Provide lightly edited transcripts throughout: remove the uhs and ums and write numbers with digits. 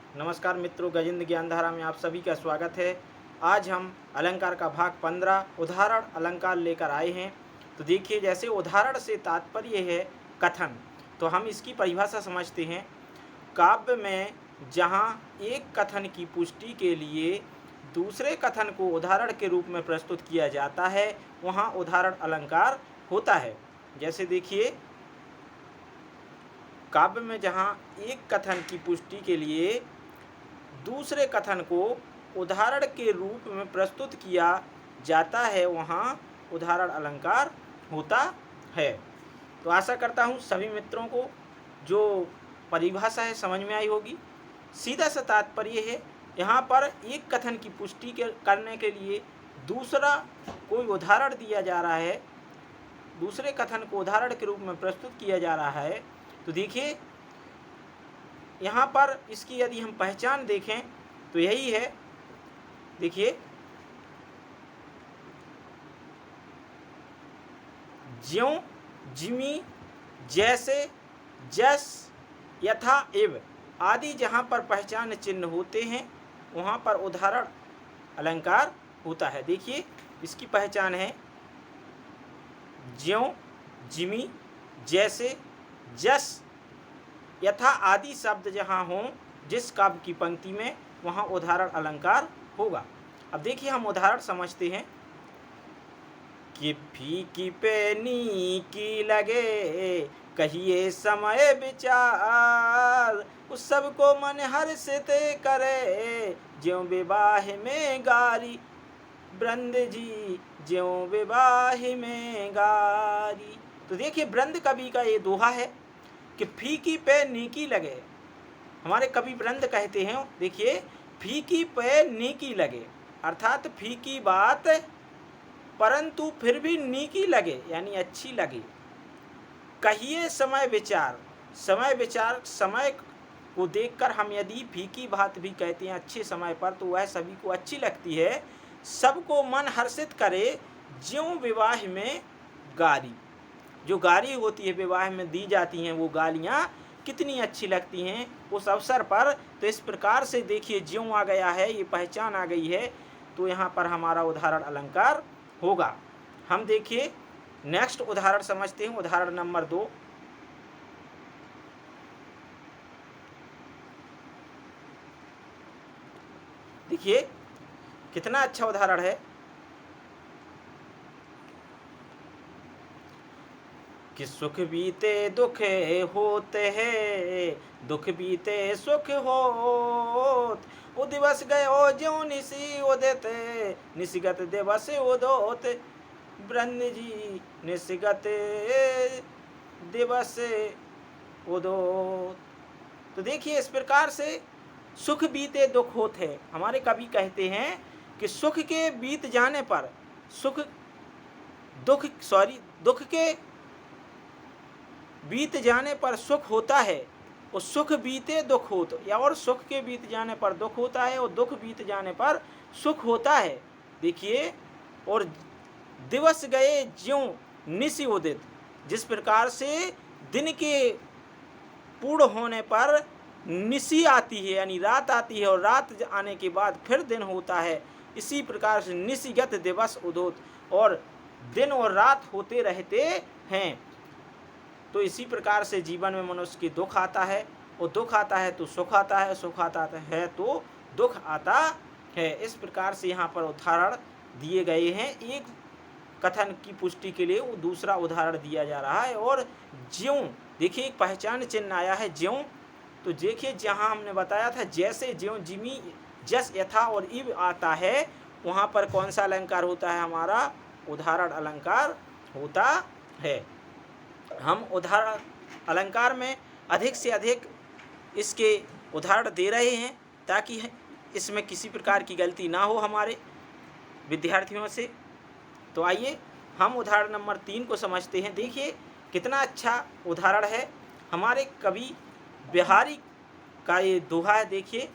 नमस्कार मित्रों, गजेंद्र ज्ञानधारा में आप सभी का स्वागत है। आज हम अलंकार का भाग 15 उदाहरण अलंकार लेकर आए हैं। तो देखिए, जैसे उदाहरण से तात्पर्य है कथन, तो हम इसकी परिभाषा समझते हैं। काव्य में जहाँ एक कथन की पुष्टि के लिए दूसरे कथन को उदाहरण के रूप में प्रस्तुत किया जाता है, वहाँ उदाहरण अलंकार होता है। जैसे देखिए, काव्य में जहाँ एक कथन की पुष्टि के लिए दूसरे कथन को उदाहरण के रूप में प्रस्तुत किया जाता है, वहाँ उदाहरण अलंकार होता है। तो आशा करता हूँ सभी मित्रों को जो परिभाषा है समझ में आई होगी। सीधा सा तात्पर्य है, यहाँ पर एक कथन की पुष्टि करने के लिए दूसरा कोई उदाहरण दिया जा रहा है, दूसरे कथन को उदाहरण के रूप में प्रस्तुत किया जा रहा है। तो देखिए, यहाँ पर इसकी यदि हम पहचान देखें तो यही है। देखिए, ज्यों, जिमी, जैसे, जस, यथा, एव आदि जहाँ पर पहचान चिन्ह होते हैं, वहाँ पर उदाहरण अलंकार होता है। देखिए, इसकी पहचान है ज्यों, जिमी, जैसे, जस, यथा आदि शब्द जहाँ हों जिस काव्य की पंक्ति में, वहाँ उदाहरण अलंकार होगा। अब देखिए, हम उदाहरण समझते हैं कि फीकी पे नीकी लगे, कहिए समय विचार, उस सबको मन हर्षित करे, ज्यों विवाह में गारी, वृंद जी ज्यों विवाह में गारी। तो देखिए, वृंद कवि का ये दोहा है कि फीकी पे नीकी लगे। हमारे कवि वृंद कहते हैं, देखिए, फीकी पे नीकी लगे, अर्थात फीकी बात परंतु फिर भी नीकी लगे, यानी अच्छी लगे। कहिए समय विचार, समय विचार, समय को देखकर हम यदि फीकी बात भी कहते हैं अच्छे समय पर, तो वह सभी को अच्छी लगती है। सबको मन हर्षित करे, ज्यों विवाह में गारी, जो गाली होती है विवाह में दी जाती हैं, वो गालियाँ कितनी अच्छी लगती हैं उस अवसर पर। तो इस प्रकार से देखिए, ज्यों आ गया है, ये पहचान आ गई है, तो यहाँ पर हमारा उदाहरण अलंकार होगा। हम देखिए नेक्स्ट उदाहरण समझते हैं, उदाहरण नंबर 2। देखिए कितना अच्छा उदाहरण है कि सुख बीते दुख होते हैं, दुख बीते सुख होत, वो दिवस गयो ज्यों निसी उदित, निशिगत दिवस उदोत, वृंद जी निशिगत दिवस उदोत। तो देखिए, इस प्रकार से सुख बीते दुख होते हैं। हमारे कवि कहते हैं कि सुख के बीत जाने पर दुख के बीत जाने पर सुख होता है, और सुख बीते दुख होत, या और सुख के बीत जाने पर दुख होता है और दुख बीत जाने पर सुख होता है। देखिए, और दिवस गए ज्यों निशि उदित, जिस प्रकार से दिन के पूर्ण होने पर निशि आती है, यानी रात आती है, और रात आने के बाद फिर दिन होता है, इसी प्रकार से निशिगत दिवस उदोत, और दिन और रात होते रहते हैं। तो इसी प्रकार से जीवन में मनुष्य की दुख आता है, और दुख आता है तो सुख आता है, सुख आता है तो दुख आता है। इस प्रकार से यहाँ पर उदाहरण दिए गए हैं। एक कथन की पुष्टि के लिए वो दूसरा उदाहरण दिया जा रहा है। और ज्यों, देखिए एक पहचान चिन्ह आया है ज्यों। तो देखिए, जहाँ हमने बताया था जैसे, ज्यों, जिमी, जस, यथा और इव आता है, वहाँ पर कौन सा अलंकार होता है? हमारा उदाहरण अलंकार होता है। हम उदाहरण अलंकार में अधिक से अधिक इसके उदाहरण दे रहे हैं, ताकि इसमें किसी प्रकार की गलती ना हो हमारे विद्यार्थियों से। तो आइए हम उदाहरण नंबर 3 को समझते हैं। देखिए कितना अच्छा उदाहरण है। हमारे कवि बिहारी का ये दोहा है। देखिए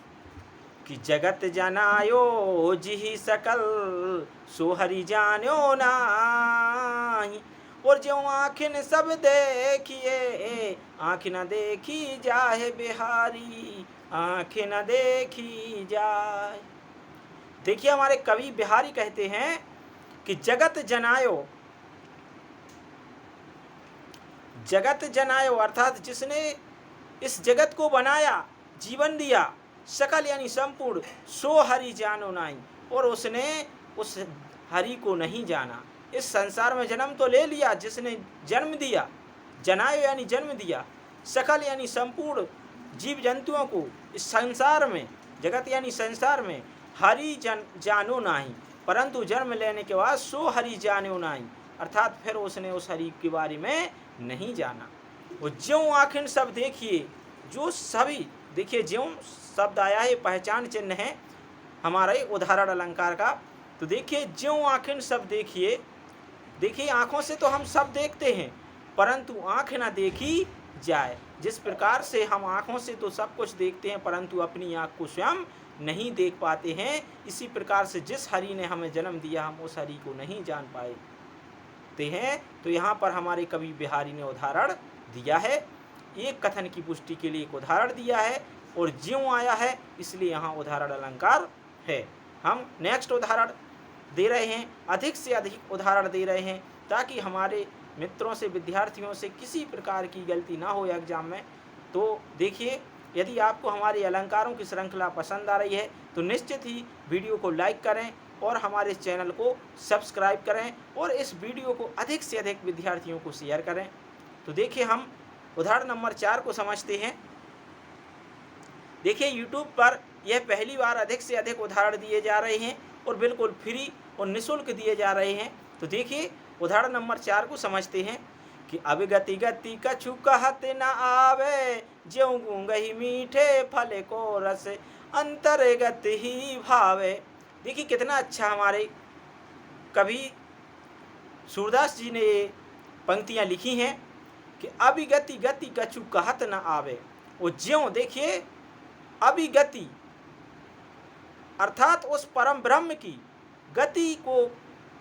कि जगत जनायो जिहि सकल, सो हरि जान्यो नाही, और ज्यों आँखिन सब देखिए आँख न देखी जाए बिहारी, आँख न देखी जाए। देखिए हमारे कवि बिहारी कहते हैं कि जगत जनायो, जगत जनायो अर्थात जिसने इस जगत को बनाया, जीवन दिया, सकल यानी संपूर्ण, सो हरि जानो नाई, और उसने उस हरि को नहीं जाना। इस संसार में जन्म तो ले लिया जिसने जन्म दिया, जनायो यानी जन्म दिया, सकल यानी संपूर्ण जीव जंतुओं को इस संसार में, जगत यानी संसार में, हरि जानो नाही, परंतु जन्म लेने के बाद सो हरि जानो नाही, अर्थात फिर उसने उस हरि के बारे में नहीं जाना। वो ज्यों आखिर सब देखिए, जो सभी देखिए, ज्यों शब्द आया है पहचान चिन्ह है हमारे उदाहरण अलंकार का। तो देखिए ज्यों आखिर सब देखिए, देखिए आँखों से तो हम सब देखते हैं परंतु आँख ना देखी जाए। जिस प्रकार से हम आँखों से तो सब कुछ देखते हैं परंतु अपनी आँख को स्वयं नहीं देख पाते हैं, इसी प्रकार से जिस हरि ने हमें जन्म दिया हम उस हरि को नहीं जान पाते हैं। तो यहाँ पर हमारे कवि बिहारी ने उदाहरण दिया है, एक कथन की पुष्टि के लिए एक उदाहरण दिया है, और ज्यों आया है इसलिए यहाँ उदाहरण अलंकार है। हम नेक्स्ट उदाहरण दे रहे हैं, अधिक से अधिक उदाहरण दे रहे हैं ताकि हमारे मित्रों से, विद्यार्थियों से किसी प्रकार की गलती ना हो एग्जाम में। तो देखिए, यदि आपको हमारे अलंकारों की श्रृंखला पसंद आ रही है तो निश्चित ही वीडियो को लाइक करें और हमारे चैनल को सब्सक्राइब करें और इस वीडियो को अधिक से अधिक विद्यार्थियों को शेयर करें। तो देखिए हम उदाहरण नंबर 4 को समझते हैं। देखिए यूट्यूब पर यह पहली बार अधिक से अधिक उदाहरण दिए जा रहे हैं और बिल्कुल फ्री और निःशुल्क दिए जा रहे हैं। तो देखिए उदाहरण नंबर 4 को समझते हैं कि अब गति गति कछु कहत न आवे, ज्यों गूंगही मीठे फल को रस अंतर्गत ही भावे। देखिए कितना अच्छा हमारे कवि सूरदास जी ने ये पंक्तियाँ लिखी हैं कि अभिगति गति कछु कहत न आवे। वो ज्यों, देखिए अभिगति अर्थात उस परम ब्रह्म की गति को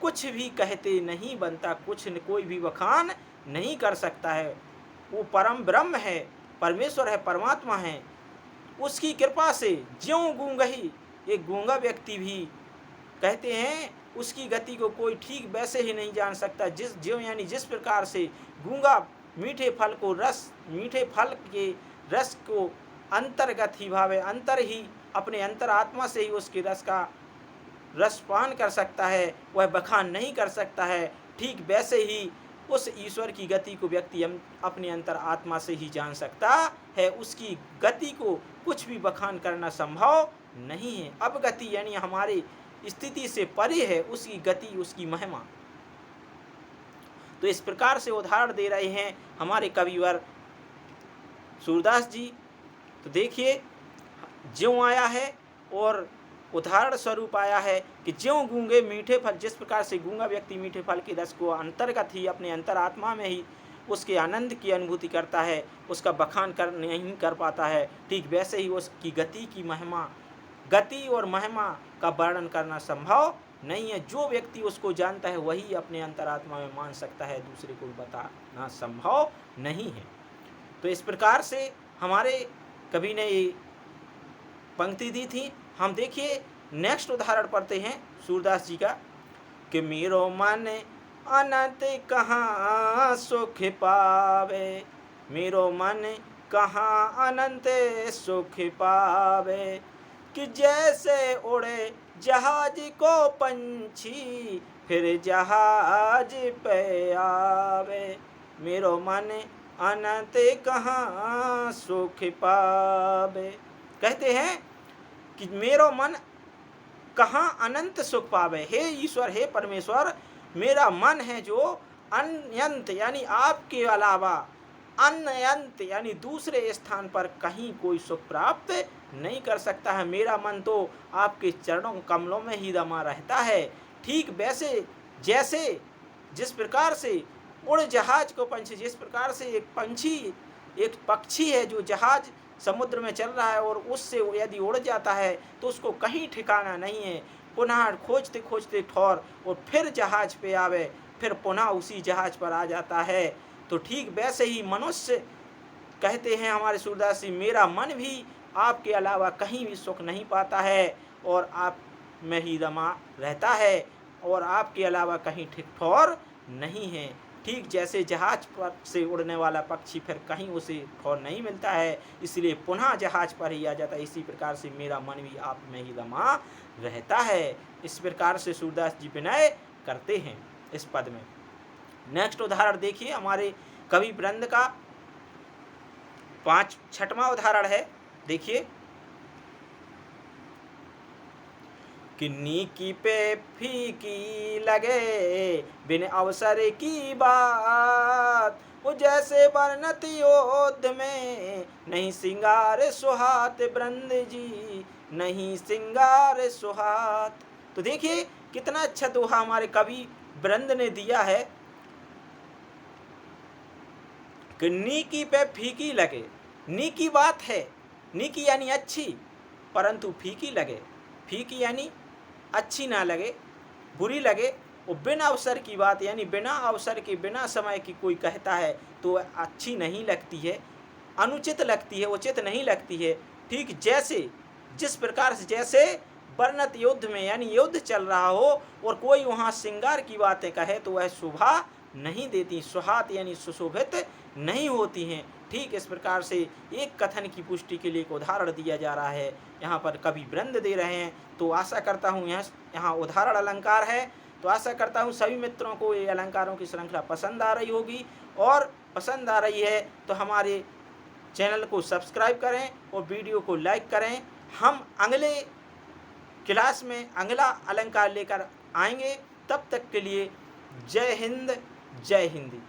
कुछ भी कहते नहीं बनता, कुछ कोई भी बखान नहीं कर सकता है। वो परम ब्रह्म है, परमेश्वर है, परमात्मा है, उसकी कृपा से ज्यों गूंगही, एक गूंगा व्यक्ति भी कहते हैं उसकी गति को कोई ठीक वैसे ही नहीं जान सकता। जिस ज्यों यानी जिस प्रकार से गूंगा मीठे फल को रस, मीठे फल के रस को अंतर्गत ही भावे, अंतर ही अपने अंतर आत्मा से ही उसके रस का रसपान कर सकता है, वह बखान नहीं कर सकता है, ठीक वैसे ही उस ईश्वर की गति को व्यक्ति अपने अंतर आत्मा से ही जान सकता है। उसकी गति को कुछ भी बखान करना संभव नहीं है। अब गति यानी हमारी स्थिति से परे है उसकी गति, उसकी महिमा। तो इस प्रकार से उदाहरण दे रहे हैं हमारे कविवर सूरदास जी। तो देखिए ज्यों आया है और उदाहरण स्वरूप आया है कि ज्यों गूंगे मीठे फल, जिस प्रकार से गूंगा व्यक्ति मीठे फल के रस को अंतर्गत ही अपने अंतरात्मा में ही उसके आनंद की अनुभूति करता है, उसका बखान नहीं कर पाता है, ठीक वैसे ही उसकी गति की महिमा, गति और महिमा का वर्णन करना संभव नहीं है। जो व्यक्ति उसको जानता है वही अपने अंतरात्मा में मान सकता है, दूसरे को बताना संभव नहीं है। तो इस प्रकार से हमारे कवि ने ये पंक्ति दी थी। हम देखिए नेक्स्ट उदाहरण पढ़ते हैं सूरदास जी का कि मेरो मन अनंत कहाँ सुख पावे, मेरो मन कहाँ अनंत सुख पावे, कि जैसे उड़े जहाज को पंछी फिर जहाज पे आवे, मेरो मन अनंत कहाँ सुख पावे। कहते हैं कि मेरो मन कहाँ अनंत सुख पावे। हे ईश्वर, हे परमेश्वर, मेरा मन है जो अनंत यानी आपके अलावा, अनंत यानी दूसरे स्थान पर कहीं कोई सुख प्राप्त नहीं कर सकता है। मेरा मन तो आपके चरणों कमलों में ही रमा रहता है। ठीक वैसे जैसे जिस प्रकार से उड़ जहाज को पंछी, जिस प्रकार से एक पंछी, एक पक्षी है जो जहाज समुद्र में चल रहा है और उससे यदि उड़ जाता है तो उसको कहीं ठिकाना नहीं है, पुनः खोजते खोजते ठौर और फिर जहाज पे आवे, फिर पुनः उसी जहाज पर आ जाता है। तो ठीक वैसे ही मनुष्य कहते हैं हमारे सूरदास जी, मेरा मन भी आपके अलावा कहीं भी सुख नहीं पाता है और आप में ही रमा रहता है और आपके अलावा कहीं ठिठौर नहीं है। ठीक जैसे जहाज पर से उड़ने वाला पक्षी फिर कहीं उसे ठौर नहीं मिलता है, इसलिए पुनः जहाज पर ही आ जाता है। इसी प्रकार से मेरा मन भी आप में ही रमा रहता है। इस प्रकार से सूरदास जी विनय करते हैं इस पद में। नेक्स्ट उदाहरण देखिए, हमारे कवि वृंद का 6वां उदाहरण है। देखिए, कि नीकी पे फीकी लगे बिन अवसर की बात, वो जैसे वर्णत योद्ध में नहीं सिंगार सुहात। वृंद जी नहीं सिंगार सुहात। तो देखिए कितना अच्छा दोहा हमारे कवि वृंद ने दिया है कि नीकी पे फीकी लगे। नीकी बात है, नीकी यानी अच्छी, परंतु फीकी लगे। फीकी यानी अच्छी ना लगे, बुरी लगे। वो बिना अवसर की बात यानी बिना अवसर के, बिना समय की कोई कहता है तो अच्छी नहीं लगती है, अनुचित लगती है, उचित नहीं लगती है। ठीक जैसे जिस प्रकार से जैसे वर्णत युद्ध में यानी युद्ध चल रहा हो और कोई वहाँ श्रृंगार की बातें कहे तो वह शोभा नहीं देती, सुहात यानी सुशोभित नहीं होती हैं। ठीक इस प्रकार से एक कथन की पुष्टि के लिए एक उदाहरण दिया जा रहा है, यहाँ पर कवि वृंद दे रहे हैं। तो आशा करता हूँ यहाँ उदाहरण अलंकार है, तो आशा करता हूँ सभी मित्रों को ये अलंकारों की श्रृंखला पसंद आ रही होगी। और पसंद आ रही है तो हमारे चैनल को सब्सक्राइब करें और वीडियो को लाइक करें। हम अगले क्लास में अगला अलंकार लेकर आएंगे। तब तक के लिए जय हिंद, जय हिंदी।